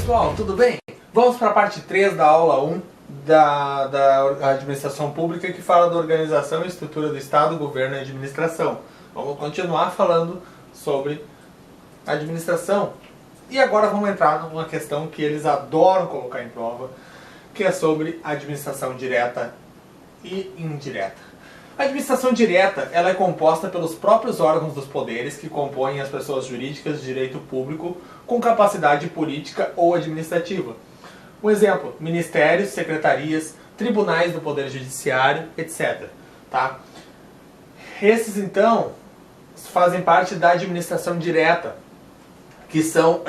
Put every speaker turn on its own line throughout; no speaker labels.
pessoal, tudo bem? Vamos para a parte 3 da aula 1 da administração pública, que fala da organização e estrutura do Estado, governo e administração. Vamos continuar falando sobre administração. E agora vamos entrar numa questão que eles adoram colocar em prova, que é sobre administração direta e indireta. A administração direta, ela é composta pelos próprios órgãos dos poderes que compõem as pessoas jurídicas de direito público com capacidade política ou administrativa. Um exemplo: ministérios, secretarias, tribunais do Poder Judiciário, etc. Tá? Esses, então, fazem parte da administração direta, que são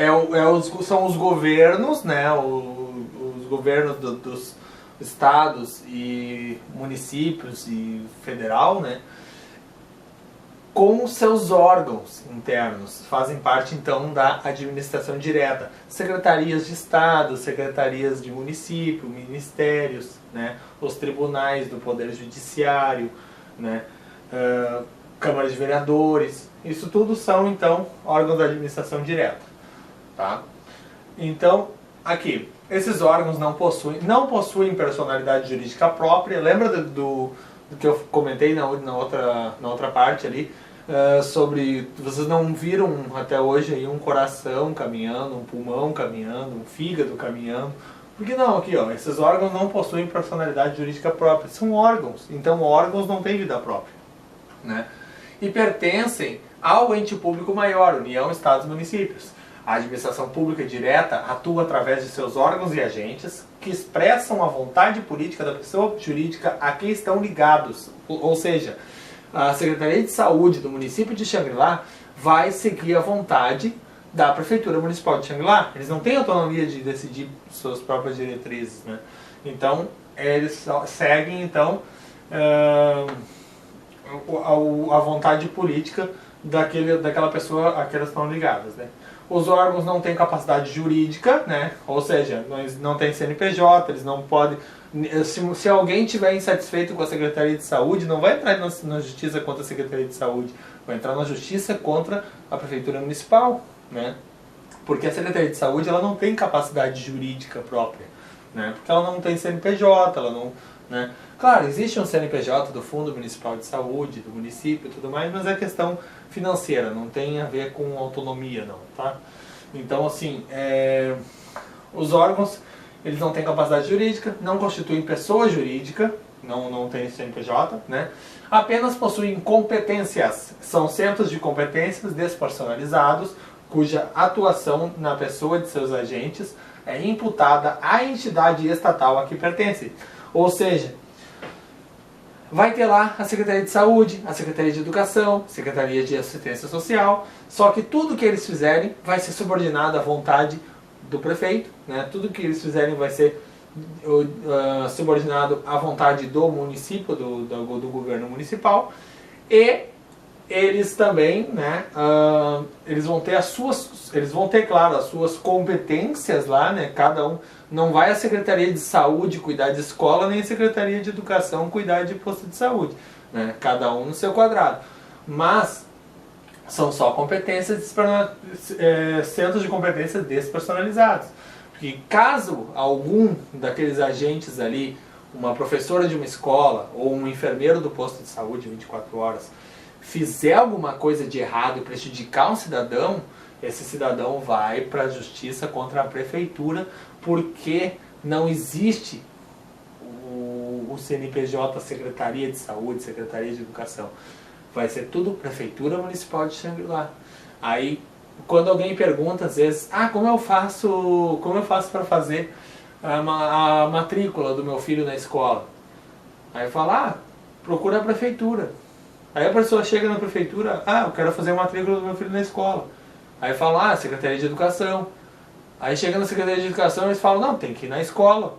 os governos, né? Os governos dos estados e municípios e federal, né? Com seus órgãos internos, fazem parte então da administração direta. Secretarias de estado, secretarias de município, ministérios, né? Os tribunais do Poder Judiciário, né? Câmara de Vereadores, isso tudo são então órgãos da administração direta, tá? Então, aqui, esses órgãos não possuem personalidade jurídica própria. Lembra do que eu comentei na outra parte ali, sobre, vocês não viram até hoje aí um coração caminhando, um pulmão caminhando, um fígado caminhando? Porque não, aqui ó, esses órgãos não possuem personalidade jurídica própria, são órgãos, então órgãos não têm vida própria, né? E pertencem ao ente público maior, União, Estados e Municípios. A administração pública direta atua através de seus órgãos e agentes que expressam a vontade política da pessoa jurídica a quem estão ligados. Ou seja, a Secretaria de Saúde do município de Xangri-Lá vai seguir a vontade da Prefeitura Municipal de Xangri-Lá. Eles não têm autonomia de decidir suas próprias diretrizes, né? Então, eles seguem então a vontade política daquela pessoa a que elas estão ligadas, né? Os órgãos não têm capacidade jurídica, né? Ou seja, não tem CNPJ, eles não podem... Se alguém estiver insatisfeito com a Secretaria de Saúde, não vai entrar na justiça contra a Secretaria de Saúde, vai entrar na justiça contra a Prefeitura Municipal, né? Porque a Secretaria de Saúde ela não tem capacidade jurídica própria, né? Porque ela não tem CNPJ, ela não... né? Claro, existe um CNPJ do Fundo Municipal de Saúde, do município e tudo mais, mas é questão financeira, não tem a ver com autonomia não, tá? Então assim, os órgãos, eles não têm capacidade jurídica, não constituem pessoa jurídica, não tem CNPJ, né? Apenas possuem competências, são centros de competências despersonalizados, cuja atuação na pessoa de seus agentes é imputada à entidade estatal a que pertence. Ou seja, vai ter lá a Secretaria de Saúde, a Secretaria de Educação, Secretaria de Assistência Social, só que tudo que eles fizerem vai ser subordinado à vontade do prefeito, né? Tudo que eles fizerem vai ser subordinado à vontade do município, do governo municipal, e eles também, né, eles vão ter, claro, as suas competências lá, né? Cada um, não vai a Secretaria de Saúde cuidar de escola, nem a Secretaria de Educação cuidar de posto de saúde, né? Cada um no seu quadrado. Mas são só competências, centros de competência despersonalizados. Porque caso algum daqueles agentes ali, uma professora de uma escola ou um enfermeiro do posto de saúde 24 horas, fizer alguma coisa de errado e prejudicar um cidadão, esse cidadão vai para a justiça contra a prefeitura, porque não existe o CNPJ, Secretaria de Saúde, Secretaria de Educação. Vai ser tudo Prefeitura Municipal de Xangri-Lá. Aí, quando alguém pergunta às vezes, como eu faço para fazer a matrícula do meu filho na escola? Aí fala, procura a prefeitura. Aí a pessoa chega na prefeitura, eu quero fazer a matrícula do meu filho na escola. Aí fala, Secretaria de Educação. Aí chega na Secretaria de Educação e eles falam, não, tem que ir na escola.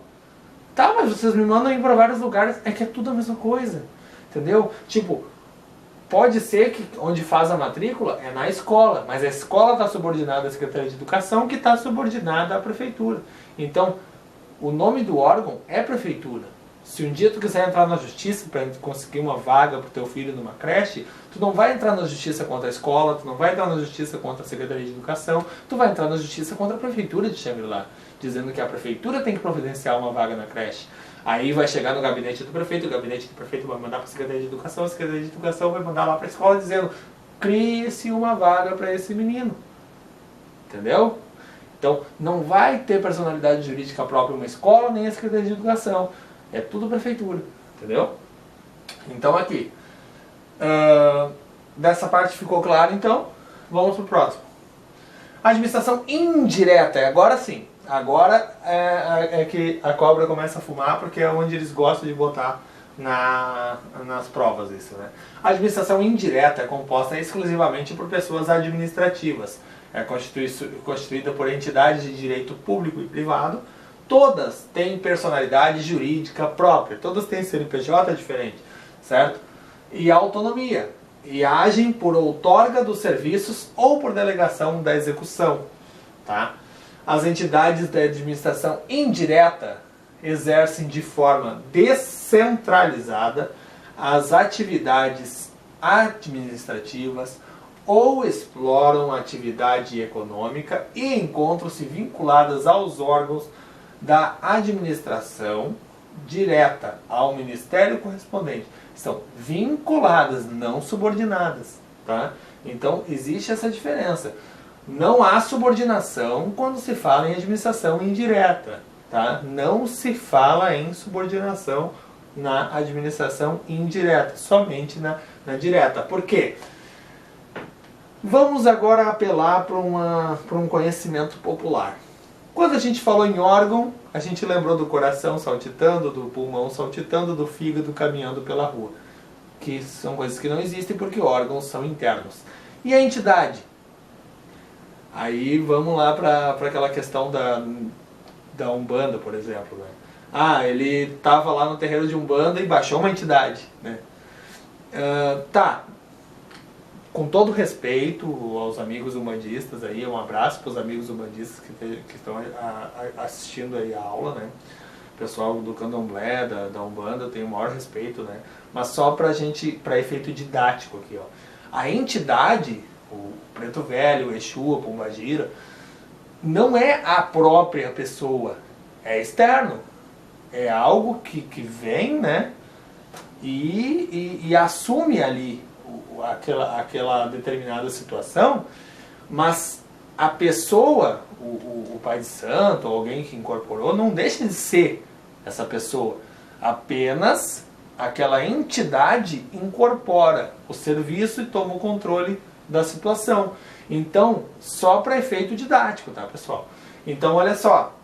Tá, mas vocês me mandam ir para vários lugares, é que é tudo a mesma coisa. Entendeu? Tipo, pode ser que onde faz a matrícula é na escola, mas a escola está subordinada à Secretaria de Educação, que está subordinada à prefeitura. Então, o nome do órgão é prefeitura. Se um dia tu quiser entrar na justiça para conseguir uma vaga para o teu filho numa creche, tu não vai entrar na justiça contra a escola, tu não vai entrar na justiça contra a Secretaria de Educação, tu vai entrar na justiça contra a Prefeitura de Xangri-Lá, dizendo que a Prefeitura tem que providenciar uma vaga na creche. Aí vai chegar no gabinete do prefeito, o gabinete do prefeito vai mandar para a Secretaria de Educação, a Secretaria de Educação vai mandar lá para a escola dizendo: crie-se uma vaga para esse menino. Entendeu? Então, não vai ter personalidade jurídica própria uma escola, nem a Secretaria de Educação. É tudo prefeitura. Entendeu? Então, aqui. Dessa parte ficou claro, então. Vamos para o próximo. Administração indireta. Agora sim. Agora é que a cobra começa a fumar, porque é onde eles gostam de botar nas provas isso, né? A administração indireta é composta exclusivamente por pessoas administrativas. É constituída por entidades de direito público e privado. Todas têm personalidade jurídica própria. Todas têm CNPJ diferente, certo? E autonomia. E agem por outorga dos serviços ou por delegação da execução, tá? As entidades da administração indireta exercem de forma descentralizada as atividades administrativas ou exploram atividade econômica e encontram-se vinculadas aos órgãos da administração direta ao ministério correspondente. São vinculadas, não subordinadas, tá? Então existe essa diferença. Não há subordinação quando se fala em administração indireta, tá? Não se fala em subordinação na administração indireta, somente na direta. Por quê? Vamos agora apelar para um conhecimento popular. Quando a gente falou em órgão, a gente lembrou do coração saltitando, do pulmão saltitando, do fígado caminhando pela rua. Que são coisas que não existem porque órgãos são internos. E a entidade? Aí vamos lá para aquela questão da Umbanda, por exemplo, né? Ah, ele estava lá no terreiro de Umbanda e baixou uma entidade, né? Tá. Com todo respeito aos amigos umbandistas aí, um abraço para os amigos umbandistas que estão assistindo aí a aula, né? O pessoal do Candomblé, da Umbanda, eu tenho o maior respeito, né? Mas só para efeito didático aqui, ó. A entidade, o Preto Velho, o Exu, a Pombagira, não é a própria pessoa, é externo. É algo que vem, né? E assume ali aquela determinada situação, mas a pessoa, o pai de santo, alguém que incorporou, não deixa de ser essa pessoa. Apenas aquela entidade incorpora o serviço e toma o controle da situação. Então, só para efeito didático, tá, pessoal? Então, olha só.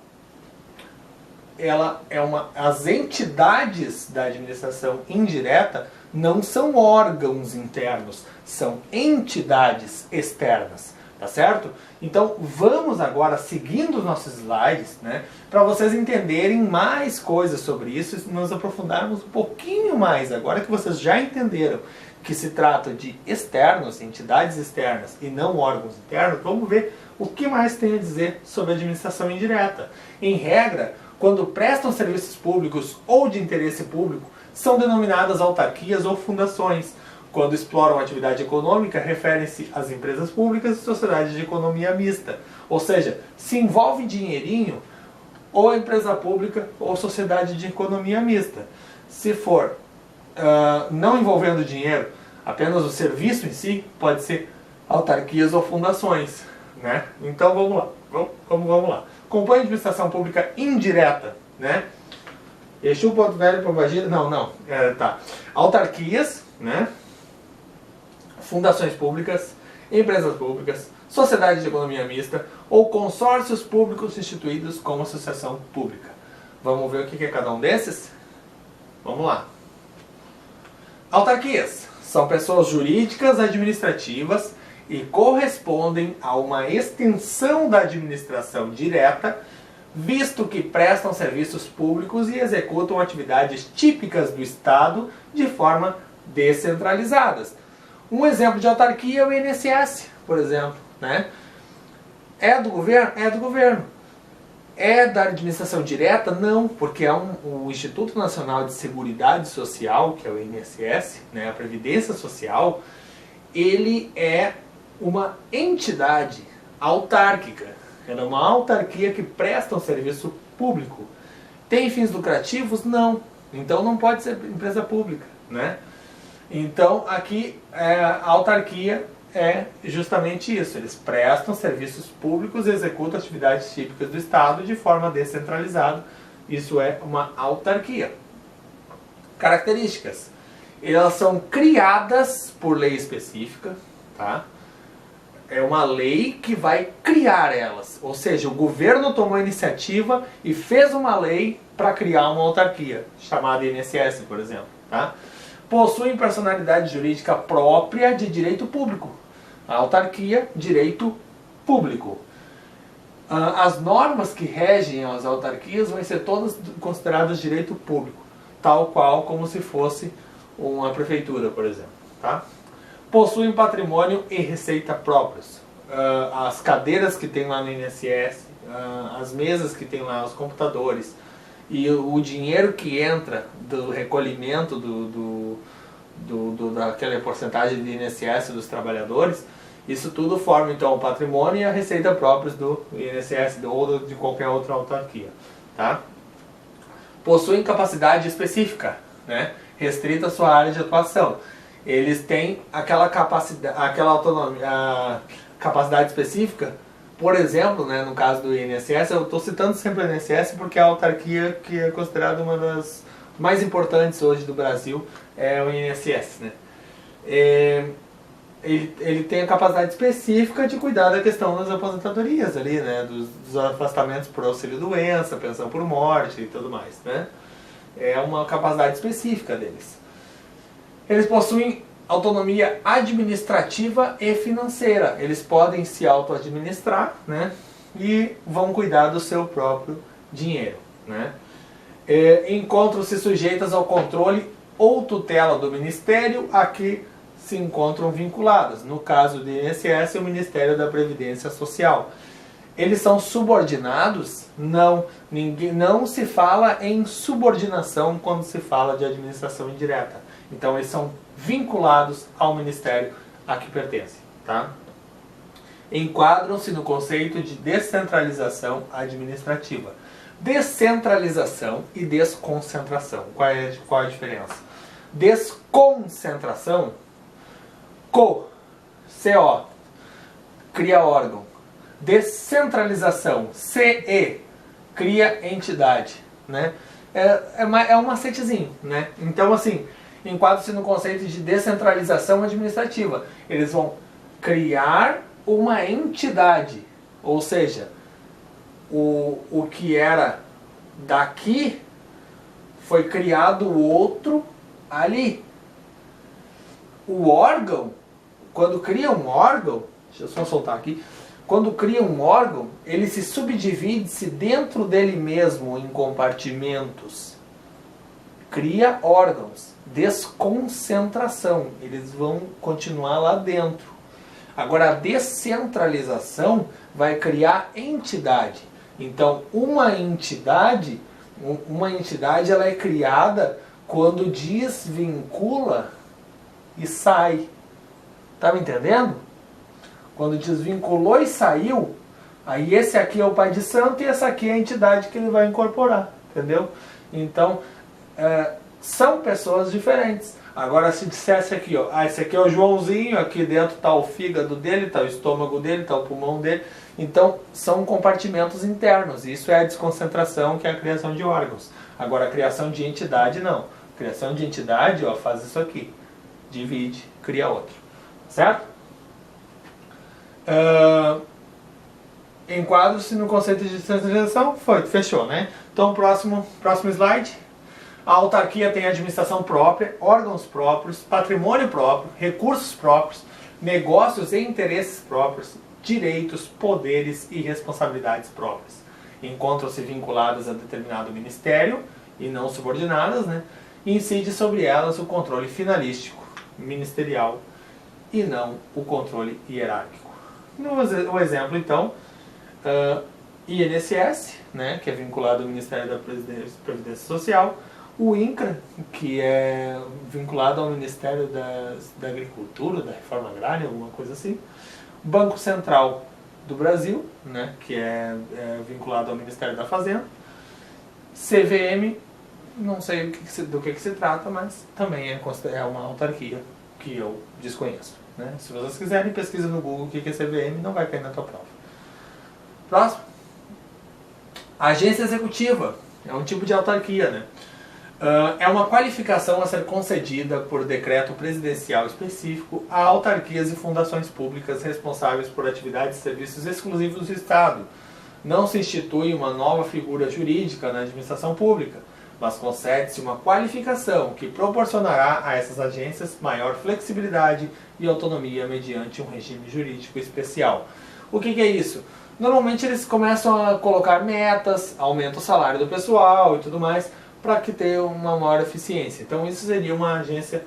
As entidades da administração indireta não são órgãos internos, são entidades externas, tá certo? Então vamos agora, seguindo os nossos slides, né, para vocês entenderem mais coisas sobre isso e nos aprofundarmos um pouquinho mais, agora que vocês já entenderam que se trata de externos, entidades externas e não órgãos internos, vamos ver o que mais tem a dizer sobre a administração indireta. Em regra, quando prestam serviços públicos ou de interesse público, são denominadas autarquias ou fundações. Quando exploram atividade econômica, referem-se às empresas públicas e sociedades de economia mista. Ou seja, se envolve dinheirinho, ou empresa pública ou sociedade de economia mista. Se for não envolvendo dinheiro, apenas o serviço em si, pode ser autarquias ou fundações, né? Então vamos lá. Vamos lá. Compõe a administração pública indireta, né? Exu, Porto Velho, Pombagira, tá. Autarquias, né? Fundações públicas, empresas públicas, sociedade de economia mista ou consórcios públicos instituídos como associação pública. Vamos ver o que é cada um desses? Vamos lá. Autarquias são pessoas jurídicas administrativas e correspondem a uma extensão da administração direta, visto que prestam serviços públicos e executam atividades típicas do Estado de forma descentralizadas. Um exemplo de autarquia é o INSS, por exemplo, né? É do governo? É do governo. É da administração direta? Não, porque o Instituto Nacional de Seguridade Social, que é o INSS, né, a Previdência Social, ele é uma entidade autárquica. É uma autarquia que presta um serviço público. Tem fins lucrativos? Não. Então não pode ser empresa pública, né? Então aqui a autarquia é justamente isso. Eles prestam serviços públicos e executam atividades típicas do Estado de forma descentralizada. Isso é uma autarquia. Características. Elas são criadas por lei específica, tá? É uma lei que vai criar elas. Ou seja, o governo tomou a iniciativa e fez uma lei para criar uma autarquia, chamada INSS, por exemplo, tá? Possuem personalidade jurídica própria de direito público. A autarquia, direito público. As normas que regem as autarquias vão ser todas consideradas direito público, tal qual como se fosse uma prefeitura, por exemplo, tá? Possuem patrimônio e receita próprios. As cadeiras que tem lá no INSS, as mesas que tem lá, os computadores e o dinheiro que entra do recolhimento daquela porcentagem do INSS dos trabalhadores, isso tudo forma então o patrimônio e a receita próprios do INSS ou de qualquer outra autarquia, tá? Possuem capacidade específica, né, restrita à sua área de atuação. Eles têm aquela capacidade, aquela autonomia, capacidade específica. Por exemplo, né, no caso do INSS, eu estou citando sempre o INSS porque a autarquia que é considerada uma das mais importantes hoje do Brasil é o INSS, né? Ele tem a capacidade específica de cuidar da questão das aposentadorias ali, né, dos afastamentos por auxílio-doença, pensão por morte e tudo mais, né? É uma capacidade específica deles. Eles possuem autonomia administrativa e financeira. Eles podem se auto-administrar, né, e vão cuidar do seu próprio dinheiro, né? Encontram-se sujeitas ao controle ou tutela do Ministério a que se encontram vinculadas. No caso do INSS, o Ministério da Previdência Social. Eles são subordinados? Não. Não se fala em subordinação quando se fala de administração indireta. Então eles são vinculados ao ministério a que pertencem, tá? Enquadram-se no conceito de descentralização administrativa. Descentralização e desconcentração. Qual é a diferença? Desconcentração, CO, cria órgão. Descentralização, CE, cria entidade, né? É um macetezinho, né? Então, assim, enquadra-se no conceito de descentralização administrativa. Eles vão criar uma entidade, ou seja, o que era daqui foi criado outro ali. O órgão, quando cria um órgão, deixa eu só soltar aqui, quando cria um órgão, ele se subdivide-se dentro dele mesmo em compartimentos. Cria órgãos. Desconcentração. Eles vão continuar lá dentro. Agora, a descentralização vai criar entidade. Então, uma entidade ela é criada quando desvincula e sai. Tá me entendendo? Quando desvinculou e saiu, aí esse aqui é o pai de santo e essa aqui é a entidade que ele vai incorporar. Entendeu? Então, são pessoas diferentes. Agora, se dissesse aqui, ó, esse aqui é o Joãozinho, aqui dentro está o fígado dele, está o estômago dele, está o pulmão dele. Então, são compartimentos internos. Isso é a desconcentração, que é a criação de órgãos. Agora, a criação de entidade, não. A criação de entidade, ó, faz isso aqui. Divide, cria outro. Certo? Enquadro-se no conceito de descentralização. Fechou, né? Então, próximo slide. A autarquia tem administração própria, órgãos próprios, patrimônio próprio, recursos próprios, negócios e interesses próprios, direitos, poderes e responsabilidades próprias. Encontram-se vinculadas a determinado ministério e não subordinadas, né? E incide sobre elas o controle finalístico, ministerial, e não o controle hierárquico. O exemplo, então, INSS, né, que é vinculado ao Ministério da Previdência Social, o INCRA, que é vinculado ao Ministério da Agricultura, da Reforma Agrária, alguma coisa assim, Banco Central do Brasil, né, que é vinculado ao Ministério da Fazenda, CVM, não sei do que se trata, mas também é uma autarquia que eu desconheço. Né? Se vocês quiserem, pesquisa no Google o que é CVM, não vai cair na tua prova. Próximo. Agência Executiva. É um tipo de autarquia, né? É uma qualificação a ser concedida por decreto presidencial específico a autarquias e fundações públicas responsáveis por atividades e serviços exclusivos do Estado. Não se institui uma nova figura jurídica na administração pública, mas concede-se uma qualificação que proporcionará a essas agências maior flexibilidade e autonomia mediante um regime jurídico especial. O que é isso? Normalmente eles começam a colocar metas, aumenta o salário do pessoal e tudo mais, para que tenha uma maior eficiência. Então isso seria uma agência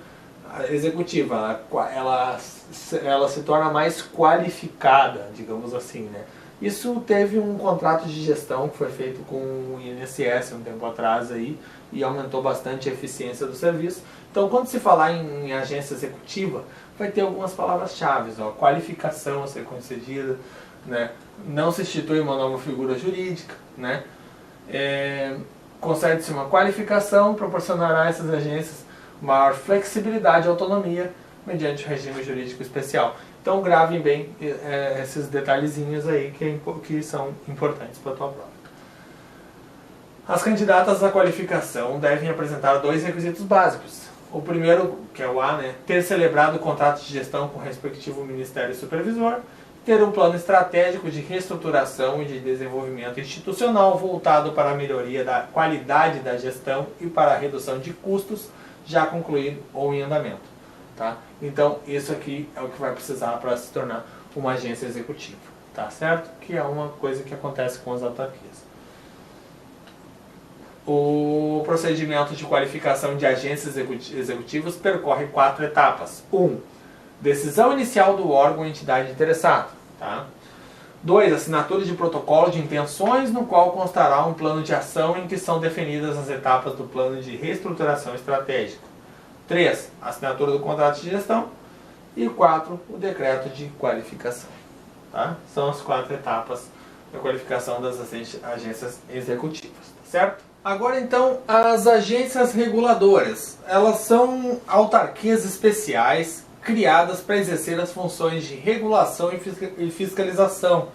executiva, ela se torna mais qualificada, digamos assim, né? Isso teve um contrato de gestão que foi feito com o INSS um tempo atrás aí, e aumentou bastante a eficiência do serviço. Então quando se falar em agência executiva, vai ter algumas palavras-chave, qualificação a ser concedida, né? Não se institui uma nova figura jurídica, né? Concede-se uma qualificação, proporcionará a essas agências maior flexibilidade e autonomia mediante o regime jurídico especial. Então gravem bem esses detalhezinhos aí que são importantes para a tua prova. As candidatas à qualificação devem apresentar 2 requisitos básicos. O primeiro, que é o A, né, ter celebrado o contrato de gestão com o respectivo Ministério Supervisor, ter um plano estratégico de reestruturação e de desenvolvimento institucional voltado para a melhoria da qualidade da gestão e para a redução de custos já concluído ou em andamento. Tá? Então, isso aqui é o que vai precisar para se tornar uma agência executiva. Tá certo? Que é uma coisa que acontece com as autarquias. O procedimento de qualificação de agências executivas percorre 4 etapas. 1. Decisão inicial do órgão ou entidade interessada. Tá? 2. Assinatura de protocolo de intenções, no qual constará um plano de ação em que são definidas as etapas do plano de reestruturação estratégica. 3. Assinatura do contrato de gestão. E 4. O decreto de qualificação. Tá? São as 4 etapas da qualificação das agências executivas. Tá certo? Agora então, as agências reguladoras. Elas são autarquias especiais criadas para exercer as funções de regulação e fiscalização.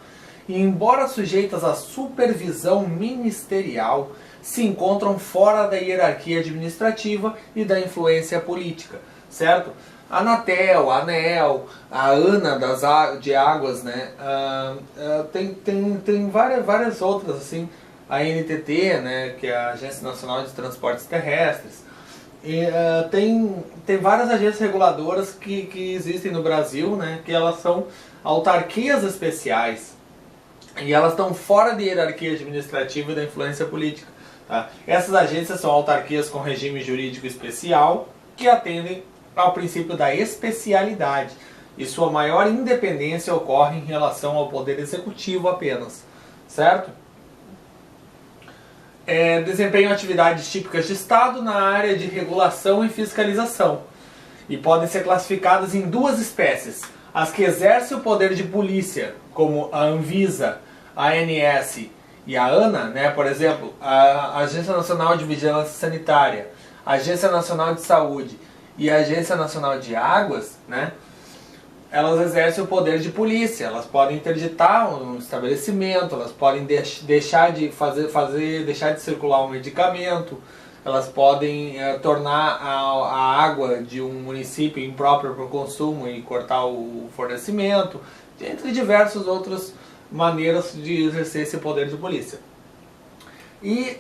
E embora sujeitas à supervisão ministerial, se encontram fora da hierarquia administrativa e da influência política, certo? A Anatel, a ANEEL, a ANA de águas, né? Tem várias outras, assim, a NTT, né? Que é a Agência Nacional de Transportes Terrestres. E, tem várias agências reguladoras que existem no Brasil, né? Que elas são autarquias especiais e elas estão fora da hierarquia administrativa e da influência política. Tá? Essas agências são autarquias com regime jurídico especial que atendem ao princípio da especialidade e sua maior independência ocorre em relação ao poder executivo apenas, certo? Desempenham atividades típicas de Estado na área de regulação e fiscalização e podem ser classificadas em 2 espécies: as que exercem o poder de polícia, como a Anvisa, a ANS e a ANA, né? Por exemplo, a Agência Nacional de Vigilância Sanitária, a Agência Nacional de Saúde e a Agência Nacional de Águas, né? Elas exercem o poder de polícia, elas podem interditar um estabelecimento, elas podem deixar de circular um medicamento, elas podem tornar a água de um município imprópria para o consumo e cortar o fornecimento, entre diversas outras maneiras de exercer esse poder de polícia. E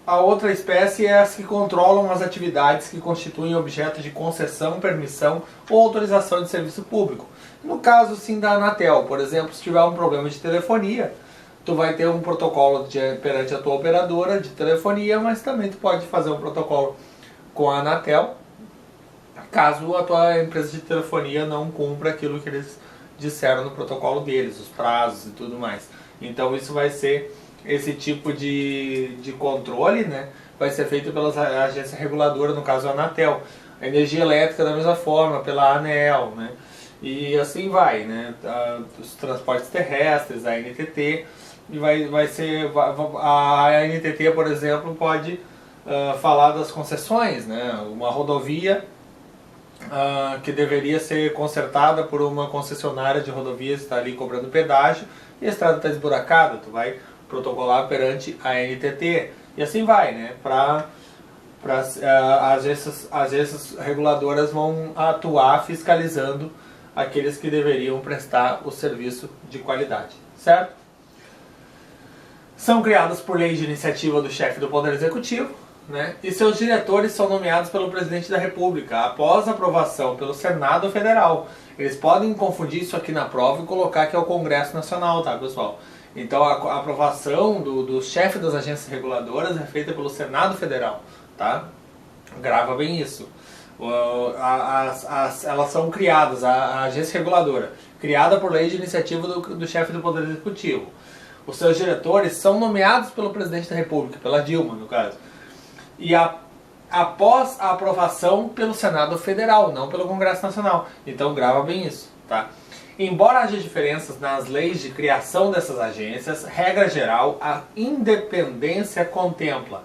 a outra espécie é as que controlam as atividades que constituem objeto de concessão, permissão ou autorização de serviço público. No caso, sim, da Anatel, por exemplo, se tiver um problema de telefonia, tu vai ter um protocolo perante a tua operadora de telefonia, mas também tu pode fazer um protocolo com a Anatel, caso a tua empresa de telefonia não cumpra aquilo que eles disseram no protocolo deles, os prazos e tudo mais. Então isso vai ser esse tipo de controle, né, vai ser feito pela agência reguladora, no caso a Anatel. A energia elétrica da mesma forma, pela ANEEL, né, e assim vai, né, os transportes terrestres, a NTT, e vai ser, a NTT, por exemplo, pode falar das concessões, né, uma rodovia que deveria ser consertada por uma concessionária de rodovias, está ali cobrando pedágio, e a estrada está esburacada, tu vai protocolar perante a NTT, e assim vai, né, as agências reguladoras vão atuar fiscalizando aqueles que deveriam prestar o serviço de qualidade, certo? São criadas por lei de iniciativa do chefe do Poder Executivo, né? E seus diretores são nomeados pelo Presidente da República, após aprovação pelo Senado Federal. Eles podem confundir isso aqui na prova e colocar que é o Congresso Nacional, tá, pessoal? Então a aprovação do chefe das agências reguladoras é feita pelo Senado Federal, tá? Grava bem isso. Elas são criadas, a agência reguladora, criada por lei de iniciativa do chefe do Poder Executivo. Os seus diretores são nomeados pelo Presidente da República, pela Dilma, no caso. E após a aprovação pelo Senado Federal, não pelo Congresso Nacional. Então grava bem isso, tá? Embora haja diferenças nas leis de criação dessas agências, regra geral, a independência contempla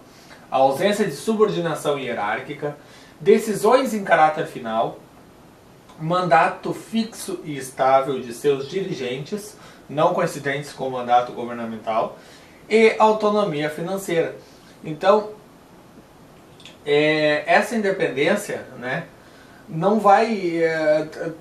a ausência de subordinação hierárquica, decisões em caráter final, mandato fixo e estável de seus dirigentes, não coincidentes com o mandato governamental, e autonomia financeira. Então, essa independência, né, não vai...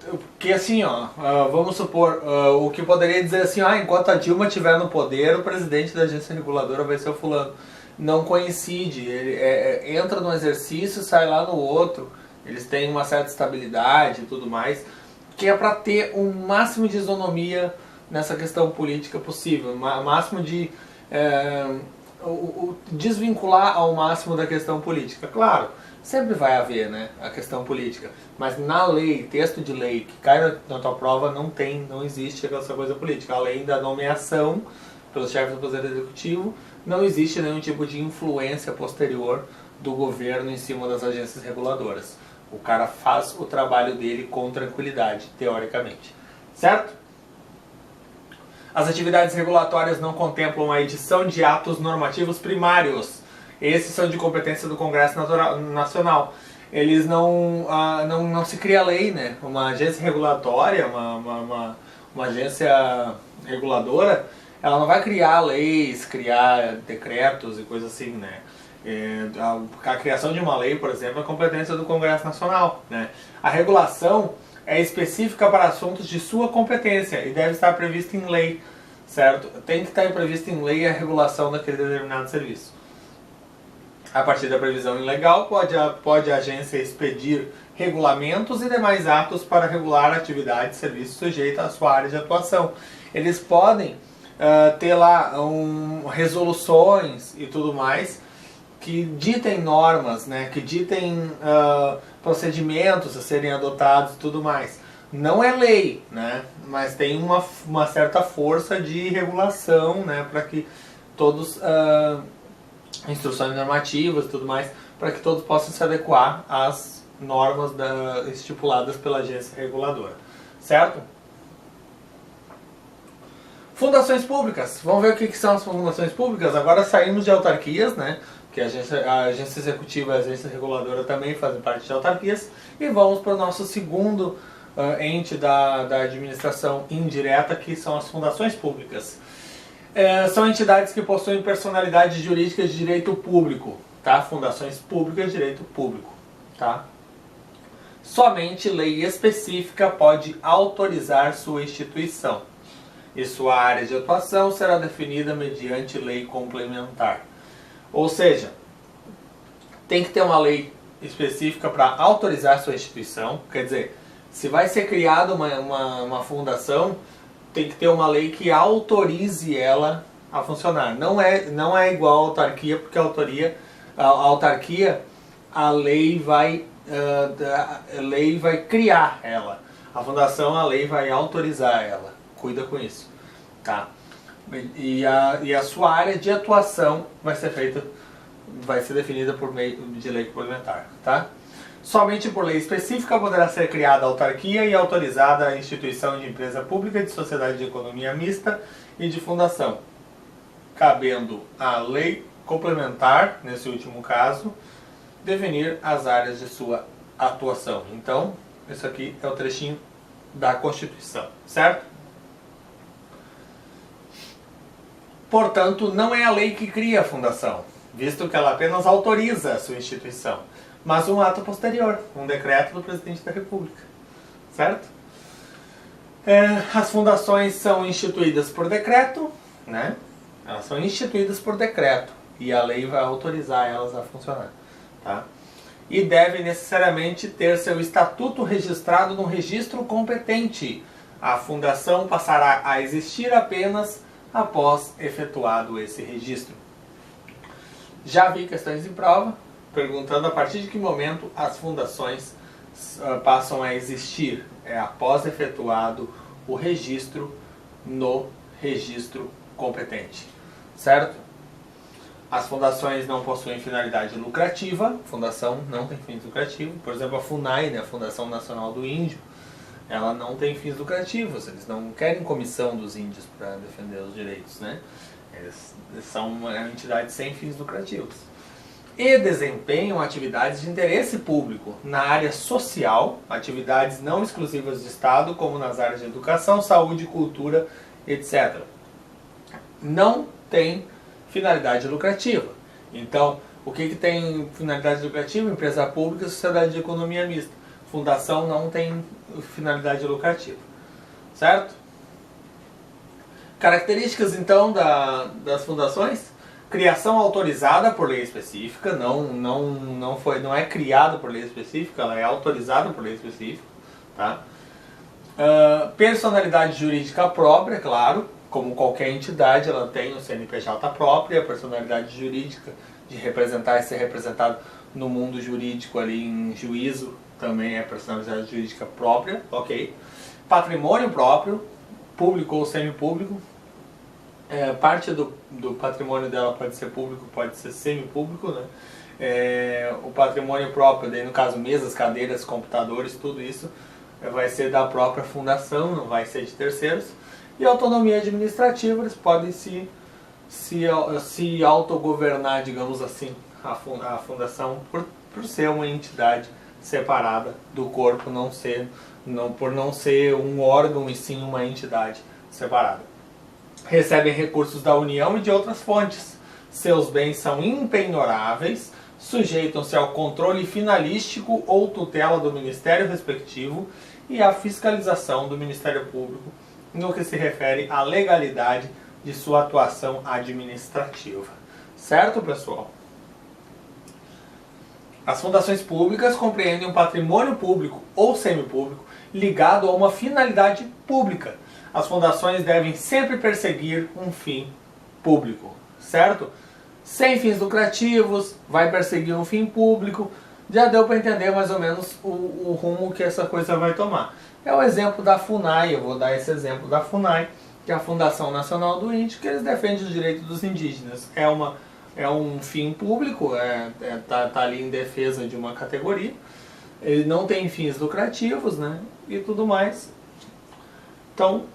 porque assim, ó, vamos supor, o que poderia dizer assim, enquanto a Dilma estiver no poder, o presidente da agência reguladora vai ser o fulano. Não coincide, ele entra num exercício, sai lá no outro, eles têm uma certa estabilidade e tudo mais, que é para ter o máximo de isonomia nessa questão política possível, o máximo de... desvincular ao máximo da questão política. Claro, sempre vai haver, né, a questão política, mas na lei, texto de lei que cai na tua prova, não existe essa coisa política. Além da nomeação pelo chefe do Poder Executivo, não existe nenhum tipo de influência posterior do governo em cima das agências reguladoras. O cara faz o trabalho dele com tranquilidade, teoricamente. Certo? As atividades regulatórias não contemplam a edição de atos normativos primários. Esses são de competência do Congresso Nacional. Eles não se cria lei, né? Uma agência regulatória, uma agência reguladora, ela não vai criar leis, criar decretos e coisas assim, né? A criação de uma lei, por exemplo, é competência do Congresso Nacional, né? A regulação é específica para assuntos de sua competência e deve estar prevista em lei, certo? Tem que estar prevista em lei a regulação daquele determinado serviço. A partir da previsão legal, pode a agência expedir regulamentos e demais atos para regular atividade e serviço sujeito à sua área de atuação. Eles podem ter lá resoluções e tudo mais que ditem normas, né, que ditem procedimentos a serem adotados e tudo mais. Não é lei, né, mas tem uma certa força de regulação, né, para que todos, instruções normativas e tudo mais, para que todos possam se adequar às normas estipuladas pela agência reguladora. Certo? Fundações públicas. Vamos ver o que são as fundações públicas. Agora saímos de autarquias, né? Que a agência executiva e a agência reguladora também fazem parte de autarquias. E vamos para o nosso segundo ente da administração indireta, que são as fundações públicas. São entidades que possuem personalidade jurídica de direito público, tá? Fundações públicas de direito público, tá? Somente lei específica pode autorizar sua instituição, e sua área de atuação será definida mediante lei complementar. Ou seja, tem que ter uma lei específica para autorizar sua instituição. Quer dizer, se vai ser criada uma fundação, tem que ter uma lei que autorize ela a funcionar. Não é igual a autarquia, porque a autarquia, a lei vai criar ela. A fundação, a lei vai autorizar ela. Cuida com isso, tá? E a sua área de atuação vai ser definida por meio de lei complementar, tá? Somente por lei específica poderá ser criada a autarquia e autorizada a instituição de empresa pública, de sociedade de economia mista e de fundação, cabendo à lei complementar, nesse último caso, definir as áreas de sua atuação. Então, isso aqui é o trechinho da Constituição, certo? Portanto, não é a lei que cria a fundação, visto que ela apenas autoriza a sua instituição, mas um ato posterior, um decreto do presidente da República, certo? As fundações são instituídas por decreto, né? Elas são instituídas por decreto e a lei vai autorizar elas a funcionar, tá? E devem necessariamente ter seu estatuto registrado no registro competente. A fundação passará a existir apenas após efetuado esse registro. Já vi questões em prova perguntando a partir de que momento as fundações passam a existir. É após efetuado o registro no registro competente, certo? As fundações não possuem finalidade lucrativa, fundação não tem fins lucrativos. Por exemplo, a FUNAI, né, a Fundação Nacional do Índio, ela não tem fins lucrativos, eles não querem comissão dos índios para defender os direitos, né? Eles são uma entidade sem fins lucrativos. E desempenham atividades de interesse público na área social, atividades não exclusivas do Estado, como nas áreas de educação, saúde, cultura, etc. Não tem finalidade lucrativa. Então, o que tem finalidade lucrativa? Empresa pública e sociedade de economia mista. Fundação não tem finalidade lucrativa, certo? Características, então, das fundações: criação autorizada por lei específica, não é criada por lei específica, ela é autorizada por lei específica, tá? Personalidade jurídica própria, claro, como qualquer entidade, ela tem o CNPJ próprio, a personalidade jurídica de representar e ser representado no mundo jurídico ali em juízo também é personalidade jurídica própria, ok? Patrimônio próprio, público ou semipúblico. Parte do patrimônio dela pode ser público, pode ser semipúblico, né? O patrimônio próprio, daí no caso mesas, cadeiras, computadores, tudo isso vai ser da própria fundação, não vai ser de terceiros. E autonomia administrativa, eles podem se autogovernar, digamos assim, a fundação por ser uma entidade separada do corpo, por não ser um órgão e sim uma entidade separada. Recebem recursos da União e de outras fontes. Seus bens são impenhoráveis, sujeitam-se ao controle finalístico ou tutela do Ministério respectivo e à fiscalização do Ministério Público no que se refere à legalidade de sua atuação administrativa. Certo, pessoal? As fundações públicas compreendem um patrimônio público ou semipúblico ligado a uma finalidade pública. As fundações devem sempre perseguir um fim público, certo? Sem fins lucrativos, vai perseguir um fim público. Já deu para entender mais ou menos o rumo que essa coisa vai tomar. É o exemplo da FUNAI, eu vou dar esse exemplo da FUNAI, que é a Fundação Nacional do Índio, que eles defendem os direitos dos indígenas. É um fim público, tá ali em defesa de uma categoria. Ele não tem fins lucrativos, né? E tudo mais. Então,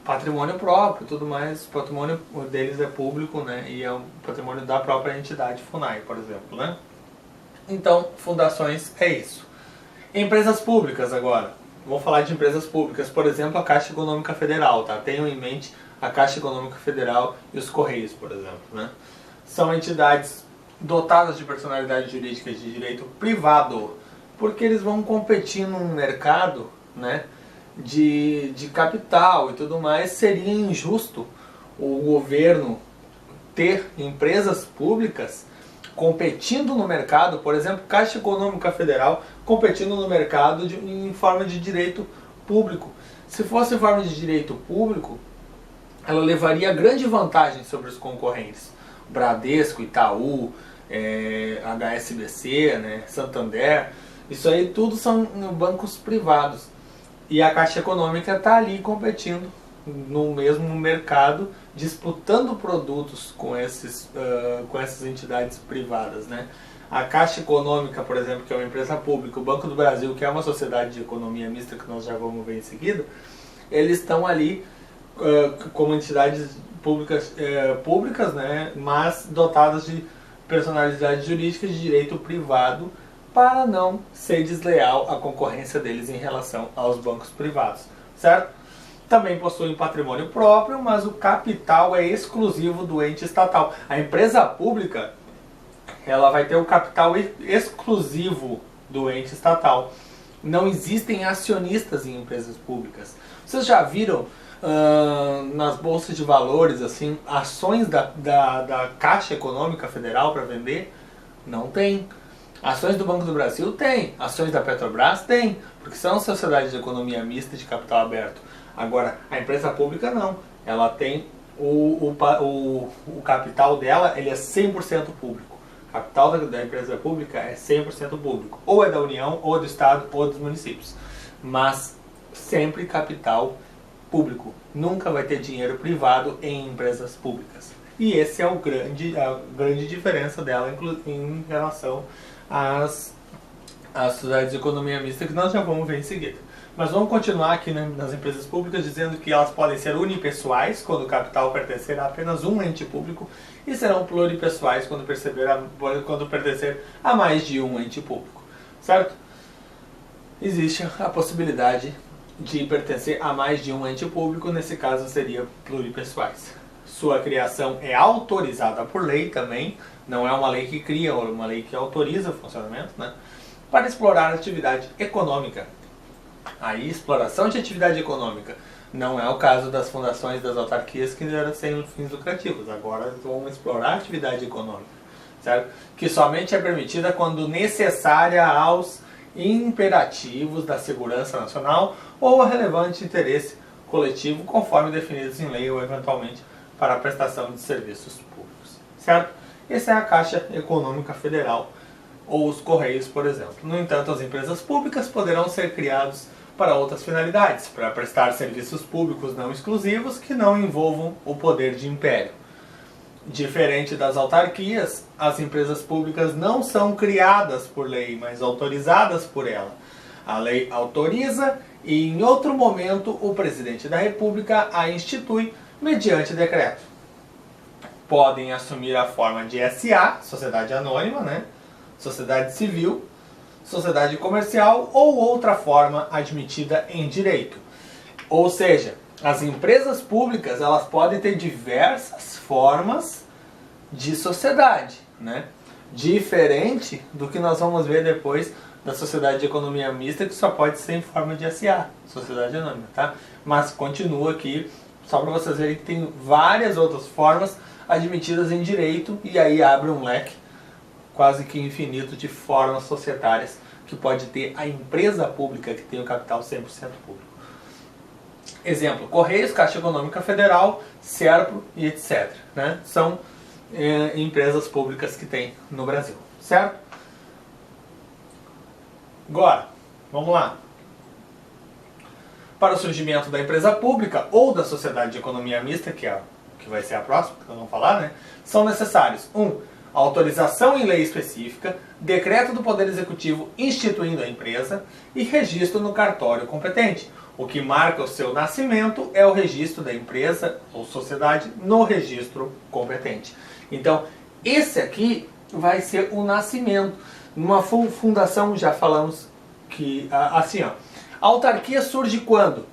patrimônio próprio, tudo mais, o patrimônio deles é público, né? E é o patrimônio da própria entidade FUNAI, por exemplo, né? Então, fundações é isso. Empresas públicas agora. Vamos falar de empresas públicas, por exemplo, a Caixa Econômica Federal, tá? Tenham em mente a Caixa Econômica Federal e os Correios, por exemplo, né? São entidades dotadas de personalidade jurídica de direito privado, porque eles vão competir num mercado, né, de capital e tudo mais. Seria injusto o governo ter empresas públicas competindo no mercado, por exemplo, Caixa Econômica Federal competindo no mercado em forma de direito público. Se fosse em forma de direito público, ela levaria grande vantagem sobre os concorrentes. Bradesco, Itaú, HSBC, né, Santander, isso aí tudo são bancos privados. E a Caixa Econômica está ali competindo no mesmo mercado disputando produtos com essas entidades privadas, né? A Caixa Econômica, por exemplo, que é uma empresa pública, o Banco do Brasil, que é uma sociedade de economia mista, que nós já vamos ver em seguida, eles estão ali como entidades públicas, né, mas dotadas de personalidade jurídica de direito privado, para não ser desleal a concorrência deles em relação aos bancos privados, certo? Também possuem patrimônio próprio, mas o capital é exclusivo do ente estatal. A empresa pública, ela vai ter o capital exclusivo do ente estatal. Não existem acionistas em empresas públicas. Vocês já viram nas bolsas de valores assim ações da Caixa Econômica Federal para vender? Não tem. Ações do Banco do Brasil tem. Ações da Petrobras tem. Porque são sociedades de economia mista de capital aberto. Agora, a empresa pública não. Ela tem o capital dela, ele é 100% público. O capital da empresa pública é 100% público. Ou é da União, ou do Estado, ou dos municípios. Mas sempre capital público. Nunca vai ter dinheiro privado em empresas públicas. E esse é a grande diferença dela em relação às sociedades de economia mista, que nós já vamos ver em seguida. Mas vamos continuar aqui nas empresas públicas dizendo que elas podem ser unipessoais, quando o capital pertencer a apenas um ente público, e serão pluripessoais quando pertencer a mais de um ente público, certo? Existe a possibilidade de pertencer a mais de um ente público, nesse caso seria pluripessoais. Sua criação é autorizada por lei também, não é uma lei que cria, é uma lei que autoriza o funcionamento, né? Para explorar a atividade econômica. Aí, exploração de atividade econômica não é o caso das fundações das autarquias, que eram sem fins lucrativos. Agora vão explorar a atividade econômica, certo? Que somente é permitida quando necessária aos imperativos da segurança nacional ou a relevante interesse coletivo, conforme definidos em lei ou eventualmente para a prestação de serviços públicos, certo? Essa é a Caixa Econômica Federal, ou os Correios, por exemplo. No entanto, as empresas públicas poderão ser criadas para outras finalidades, para prestar serviços públicos não exclusivos que não envolvam o poder de império. Diferente das autarquias, as empresas públicas não são criadas por lei, mas autorizadas por ela. A lei autoriza e, em outro momento, o presidente da República a institui mediante decreto. Podem assumir a forma de SA, sociedade anônima, né? Sociedade civil, sociedade comercial ou outra forma admitida em direito. Ou seja, as empresas públicas, elas podem ter diversas formas de sociedade, né? Diferente do que nós vamos ver depois da sociedade de economia mista, que só pode ser em forma de SA, sociedade anônima, tá? Mas continua aqui, só para vocês verem que tem várias outras formas admitidas em direito, e aí abre um leque quase que infinito de formas societárias que pode ter a empresa pública que tem o capital 100% público. Exemplo, Correios, Caixa Econômica Federal, Serpro e etc. Né? São empresas públicas que tem no Brasil, certo? Agora, vamos lá. Para o surgimento da empresa pública ou da sociedade de economia mista, que vai ser a próxima que nós vamos falar, né? São necessários: 1. Autorização em lei específica, decreto do Poder Executivo instituindo a empresa e registro no cartório competente. O que marca o seu nascimento é o registro da empresa ou sociedade no registro competente. Então, esse aqui vai ser o nascimento. Numa fundação, já falamos que, assim, ó, a autarquia surge quando?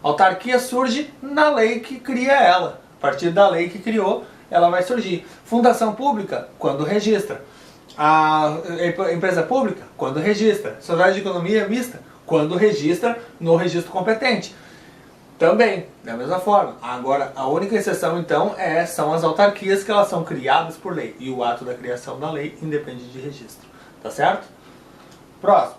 A autarquia surge na lei que cria ela. A partir da lei que criou, ela vai surgir. Fundação pública, quando registra. A empresa pública, quando registra. Sociedade de economia mista, quando registra no registro competente. Também, da mesma forma. Agora, a única exceção, então, são as autarquias, que elas são criadas por lei. E o ato da criação da lei independe de registro. Tá certo? Próximo.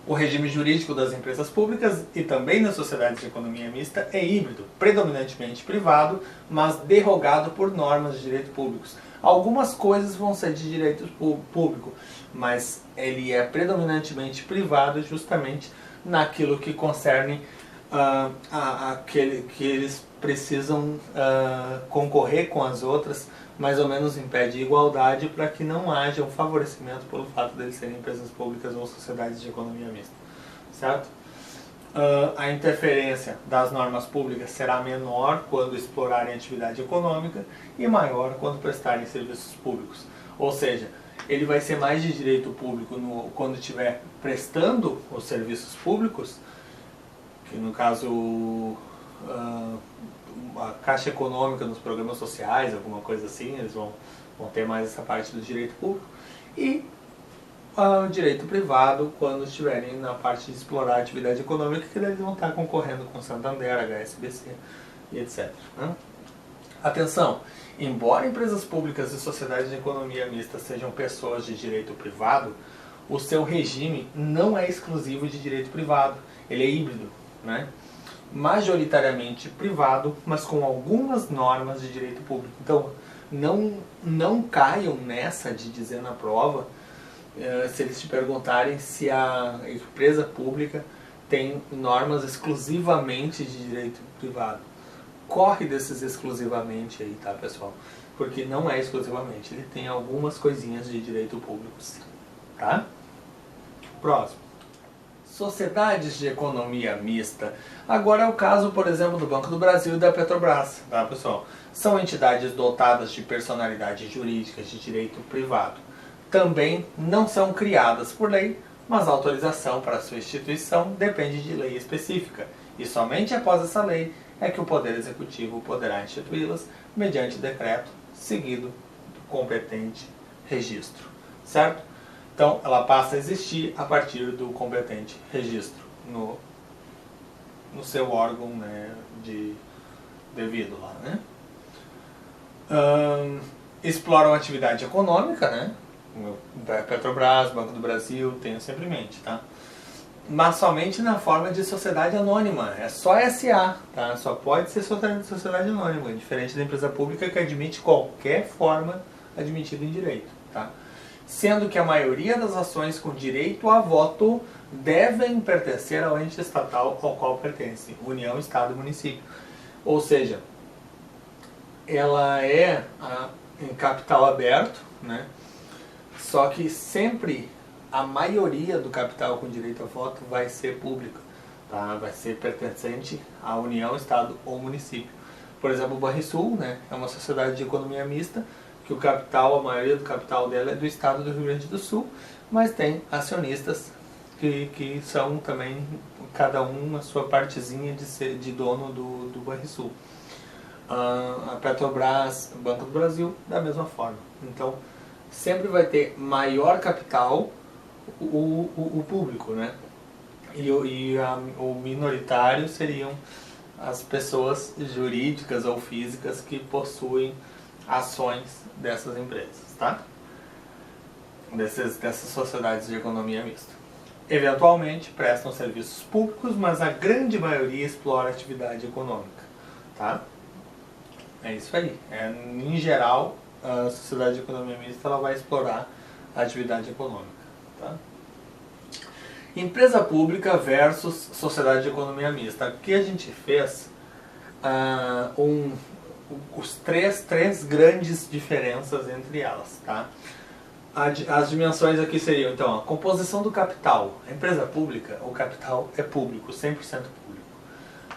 O regime jurídico das empresas públicas e também das sociedades de economia mista é híbrido, predominantemente privado, mas derrogado por normas de direito públicos. Algumas coisas vão ser de direito público, mas ele é predominantemente privado justamente naquilo que concerne que eles precisam concorrer com as outras, mais ou menos em pé de igualdade, para que não haja um favorecimento pelo fato de eles serem empresas públicas ou sociedades de economia mista, certo? A interferência das normas públicas será menor quando explorarem atividade econômica e maior quando prestarem serviços públicos. Ou seja, ele vai ser mais de direito público quando estiver prestando os serviços públicos, que no caso a Caixa Econômica nos programas sociais, alguma coisa assim, eles vão ter mais essa parte do direito público, e o direito privado quando estiverem na parte de explorar a atividade econômica, que eles vão estar concorrendo com Santander, HSBC e etc. Né? Atenção! Embora empresas públicas e sociedades de economia mista sejam pessoas de direito privado, o seu regime não é exclusivo de direito privado, ele é híbrido, né? Majoritariamente privado, mas com algumas normas de direito público. Então, não caiam nessa de dizer na prova, se eles te perguntarem se a empresa pública tem normas exclusivamente de direito privado. Corre desses exclusivamente aí, tá, pessoal? Porque não é exclusivamente, ele tem algumas coisinhas de direito público, sim, tá? Próximo. Sociedades de economia mista. Agora é o caso, por exemplo, do Banco do Brasil e da Petrobras, tá, pessoal? São entidades dotadas de personalidade jurídica de direito privado. Também não são criadas por lei, mas a autorização para sua instituição depende de lei específica. E somente após essa lei é que o Poder Executivo poderá instituí-las mediante decreto seguido do competente registro, certo? Então, ela passa a existir a partir do competente registro no seu órgão, né, devido lá, né? Exploram atividade econômica, né? Petrobras, Banco do Brasil, tenham sempre em mente, tá? Mas somente na forma de sociedade anônima, é só SA, tá? Só pode ser sociedade anônima, diferente da empresa pública que admite qualquer forma admitida em direito, tá? Sendo que a maioria das ações com direito a voto devem pertencer ao ente estatal ao qual pertence, União, Estado e Município. Ou seja, ela é em capital aberto, né? Só que sempre a maioria do capital com direito a voto vai ser público, tá? Vai ser pertencente à União, Estado ou Município. Por exemplo, o Banrisul, né, é uma sociedade de economia mista, que o capital, a maioria do capital dela é do Estado do Rio Grande do Sul, mas tem acionistas que são também, cada um a sua partezinha de dono do Banrisul. A Petrobras, o Banco do Brasil, da mesma forma. Então, sempre vai ter maior capital o público, né? O minoritário seriam as pessoas jurídicas ou físicas que possuem ações dessas empresas, tá? Dessas sociedades de economia mista. Eventualmente prestam serviços públicos, mas a grande maioria explora atividade econômica, tá? É isso aí. Em geral, a sociedade de economia mista ela vai explorar a atividade econômica, tá? Empresa pública versus sociedade de economia mista. Aqui a gente fez os três grandes diferenças entre elas, tá? As dimensões aqui seriam, então, a composição do capital. A empresa pública, o capital é público, 100% público.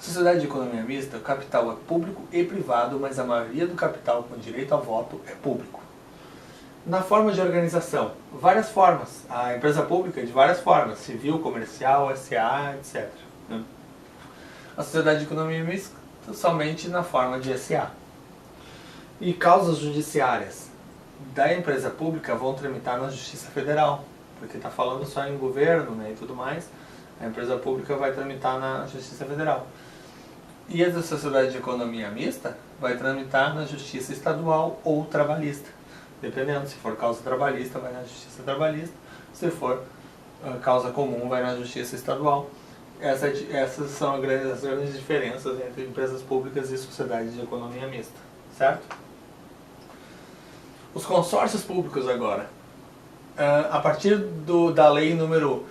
Sociedade de economia mista, o capital é público e privado, mas a maioria do capital com direito a voto é público. Na forma de organização, várias formas. A empresa pública é de várias formas, civil, comercial, SA, etc. Né? A sociedade de economia mista somente na forma de SA. E causas judiciárias da empresa pública vão tramitar na Justiça Federal, porque está falando só em governo, né, e tudo mais. A empresa pública vai tramitar na Justiça Federal. E a da sociedade de economia mista vai tramitar na Justiça Estadual ou Trabalhista. Dependendo, se for causa trabalhista, vai na Justiça Trabalhista. Se for causa comum, vai na Justiça Estadual. Essas são as grandes diferenças entre empresas públicas e sociedades de economia mista, certo? Os consórcios públicos agora. A partir da lei número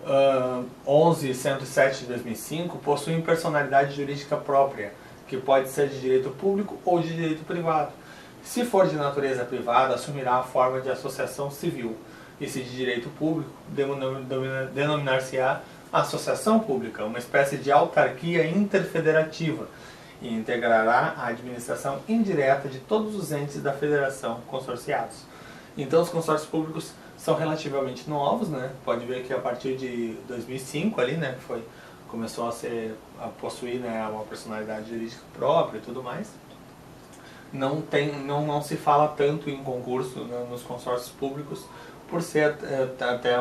11.107 de 2005 possuem personalidade jurídica própria, que pode ser de direito público ou de direito privado. Se for de natureza privada, assumirá a forma de associação civil, e se de direito público, denominar-se-á associação pública, uma espécie de autarquia interfederativa, e integrará a administração indireta de todos os entes da federação consorciados. Então os consórcios públicos são relativamente novos, né? Pode ver que a partir de 2005 ali, né, começou a possuir, né, uma personalidade jurídica própria e tudo mais. Não se fala tanto em concurso, né, nos consórcios públicos, por ser até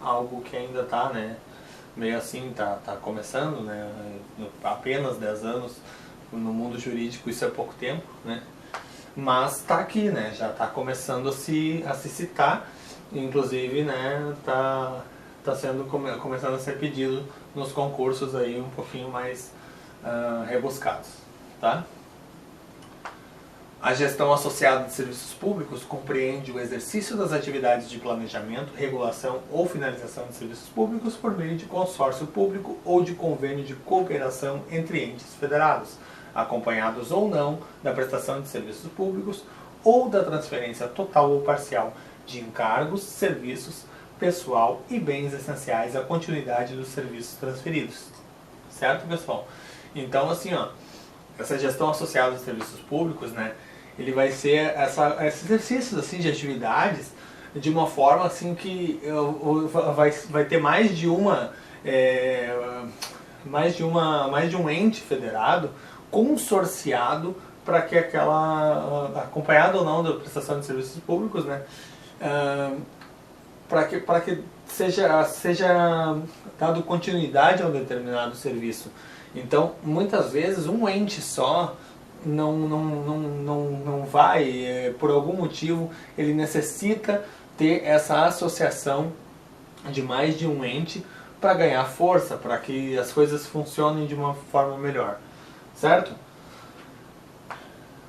algo que ainda está, né, meio assim, tá começando, né, apenas 10 anos no mundo jurídico, isso é pouco tempo, né, mas está aqui, né, já está começando a se citar, inclusive, né, começando a ser pedido nos concursos aí um pouquinho mais rebuscados, tá? A gestão associada de serviços públicos compreende o exercício das atividades de planejamento, regulação ou finalização de serviços públicos por meio de consórcio público ou de convênio de cooperação entre entes federados, acompanhados ou não da prestação de serviços públicos ou da transferência total ou parcial de encargos, serviços, pessoal e bens essenciais à continuidade dos serviços transferidos. Certo, pessoal? Então, assim, ó, essa gestão associada aos serviços públicos, né, ele vai ser esses exercícios assim de atividades de uma forma assim que vai ter mais de um ente federado consorciado para que acompanhado ou não da prestação de serviços públicos, né, para que seja dado continuidade a um determinado serviço. Então, muitas vezes, um ente só não vai, por algum motivo, ele necessita ter essa associação de mais de um ente para ganhar força, para que as coisas funcionem de uma forma melhor, certo?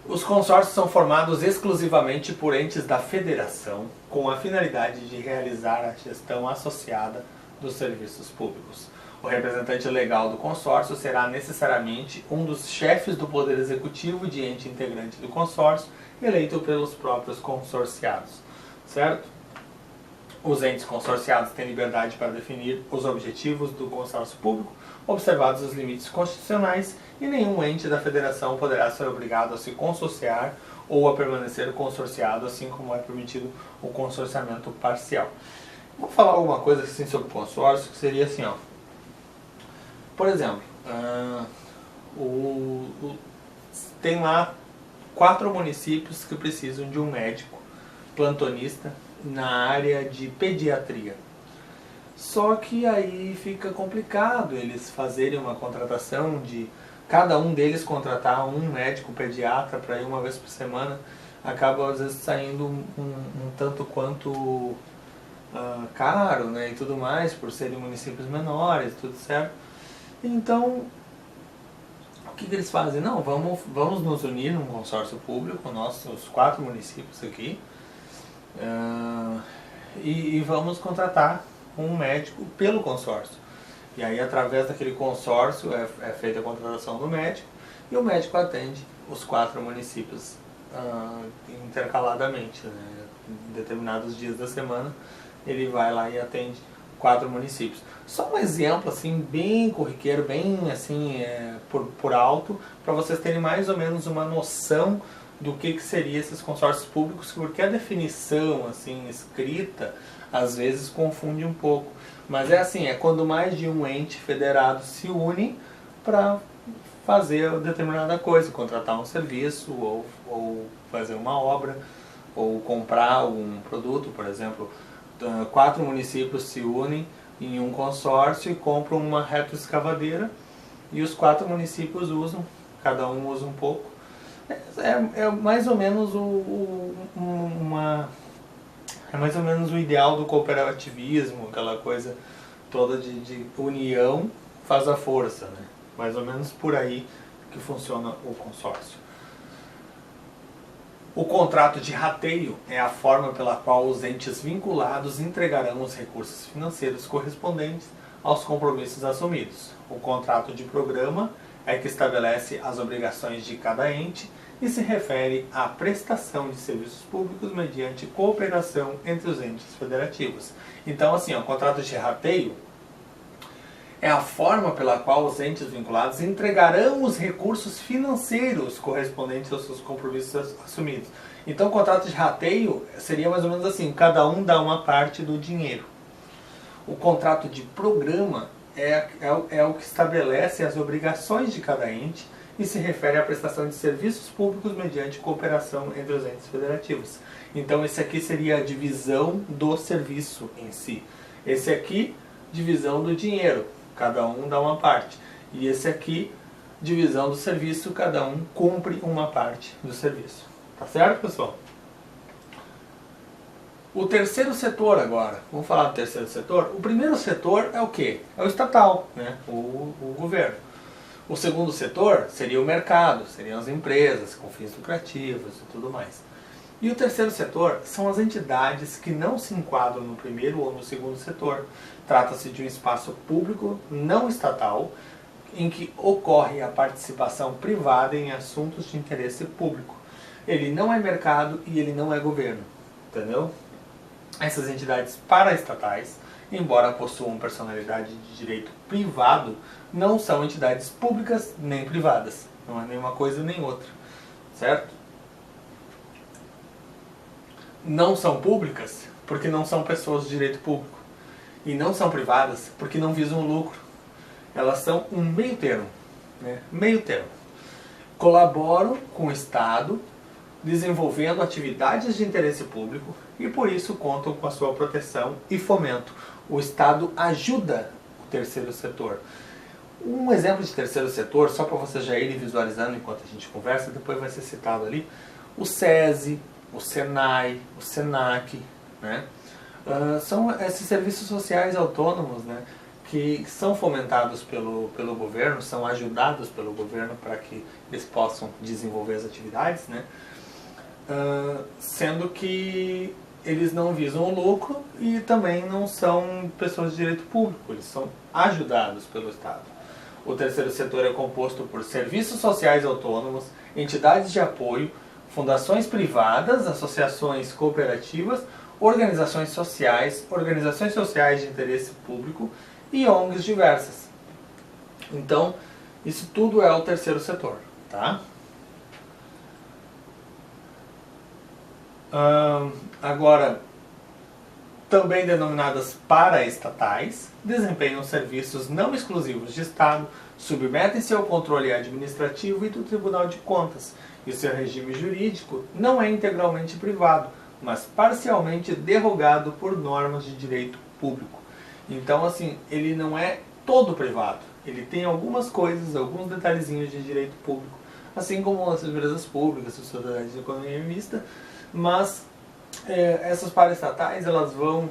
Os consórcios são formados exclusivamente por entes da federação, com a finalidade de realizar a gestão associada dos serviços públicos. O representante legal do consórcio será necessariamente um dos chefes do Poder Executivo de ente integrante do consórcio, eleito pelos próprios consorciados, certo? Os entes consorciados têm liberdade para definir os objetivos do consórcio público, observados os limites constitucionais, e nenhum ente da federação poderá ser obrigado a se consorciar ou a permanecer consorciado, assim como é permitido o consorciamento parcial. Vou falar alguma coisa assim sobre o consórcio, que seria assim, ó. Por exemplo, tem lá 4 municípios que precisam de um médico plantonista na área de pediatria. Só que aí fica complicado eles fazerem uma contratação de cada um deles contratar um médico pediatra para ir uma vez por semana. Acaba às vezes saindo um tanto quanto caro, né, e tudo mais, por serem municípios menores, tudo certo. Então, o que eles fazem? Não, vamos nos unir num consórcio público, os 4 municípios aqui, e vamos contratar um médico pelo consórcio. E aí, através daquele consórcio, é feita a contratação do médico, e o médico atende os 4 municípios intercaladamente, né? Em determinados dias da semana, ele vai lá e atende 4 municípios. Só um exemplo assim bem corriqueiro, bem assim por alto, para vocês terem mais ou menos uma noção do que seria esses consórcios públicos, porque a definição assim escrita às vezes confunde um pouco. Mas é assim, é quando mais de um ente federado se une para fazer determinada coisa, contratar um serviço ou fazer uma obra ou comprar algum produto, por exemplo. 4 municípios se unem em um consórcio e compram uma retroescavadeira e os 4 municípios usam, cada um usa um pouco. É mais ou menos é mais ou menos o ideal do cooperativismo, aquela coisa toda de união faz a força, né? Mais ou menos por aí que funciona o consórcio. O contrato de rateio é a forma pela qual os entes vinculados entregarão os recursos financeiros correspondentes aos compromissos assumidos. O contrato de programa é que estabelece as obrigações de cada ente e se refere à prestação de serviços públicos mediante cooperação entre os entes federativos. Então, assim, o contrato de rateio é a forma pela qual os entes vinculados entregarão os recursos financeiros correspondentes aos seus compromissos assumidos. Então, o contrato de rateio seria mais ou menos assim, cada um dá uma parte do dinheiro. O contrato de programa é o que estabelece as obrigações de cada ente e se refere à prestação de serviços públicos mediante cooperação entre os entes federativos. Então, esse aqui seria a divisão do serviço em si. Esse aqui, divisão do dinheiro. Cada um dá uma parte. E esse aqui, divisão do serviço, cada um cumpre uma parte do serviço. Tá certo, pessoal? O terceiro setor agora. Vamos falar do terceiro setor? O primeiro setor é o quê? É o estatal, né? O governo. O segundo setor seria o mercado, seriam as empresas com fins lucrativos e tudo mais. E o terceiro setor são as entidades que não se enquadram no primeiro ou no segundo setor. Trata-se de um espaço público não estatal em que ocorre a participação privada em assuntos de interesse público. Ele não é mercado e ele não é governo, entendeu? Essas entidades paraestatais, embora possuam personalidade de direito privado, não são entidades públicas nem privadas. Não é nem uma coisa nem outra, certo? Não são públicas porque não são pessoas de direito público. E não são privadas porque não visam lucro. Elas são um meio termo. Né? Meio termo. Colaboram com o Estado, desenvolvendo atividades de interesse público e por isso contam com a sua proteção e fomento. O Estado ajuda o terceiro setor. Um exemplo de terceiro setor, só para vocês já irem visualizando enquanto a gente conversa, depois vai ser citado ali, o SESI, o SENAI, o SENAC, né? São esses serviços sociais autônomos, né, que são fomentados pelo governo, são ajudados pelo governo para que eles possam desenvolver as atividades, né? Sendo que eles não visam o lucro e também não são pessoas de direito público, eles são ajudados pelo Estado. O terceiro setor é composto por serviços sociais autônomos, entidades de apoio, fundações privadas, associações cooperativas, organizações sociais de interesse público e ONGs diversas. Então, isso tudo é o terceiro setor, tá? Agora, também denominadas paraestatais, desempenham serviços não exclusivos de Estado, submetem-se ao controle administrativo e do Tribunal de Contas, e seu regime jurídico não é integralmente privado, mas parcialmente derrogado por normas de direito público. Então, assim, ele não é todo privado, ele tem algumas coisas, alguns detalhezinhos de direito público, assim como as empresas públicas, as sociedades de economia mista, mas essas paraestatais elas vão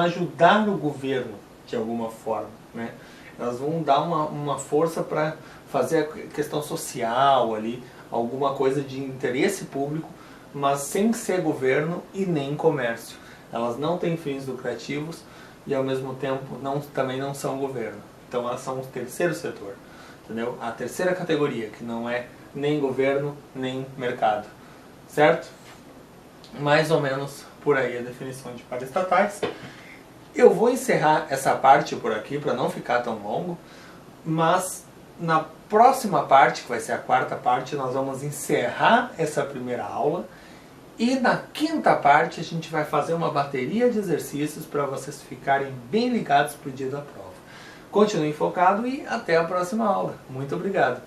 ajudar o governo de alguma forma, né? Elas vão dar uma força para fazer a questão social ali, alguma coisa de interesse público, mas sem ser governo e nem comércio. Elas não têm fins lucrativos e ao mesmo tempo também não são governo. Então elas são o terceiro setor, entendeu? A terceira categoria, que não é nem governo nem mercado, certo? Mais ou menos por aí a definição de paraestatais. Eu vou encerrar essa parte por aqui para não ficar tão longo, mas na próxima parte, que vai ser a quarta parte, nós vamos encerrar essa primeira aula e na quinta parte a gente vai fazer uma bateria de exercícios para vocês ficarem bem ligados para o dia da prova. Continue focado e até a próxima aula. Muito obrigado!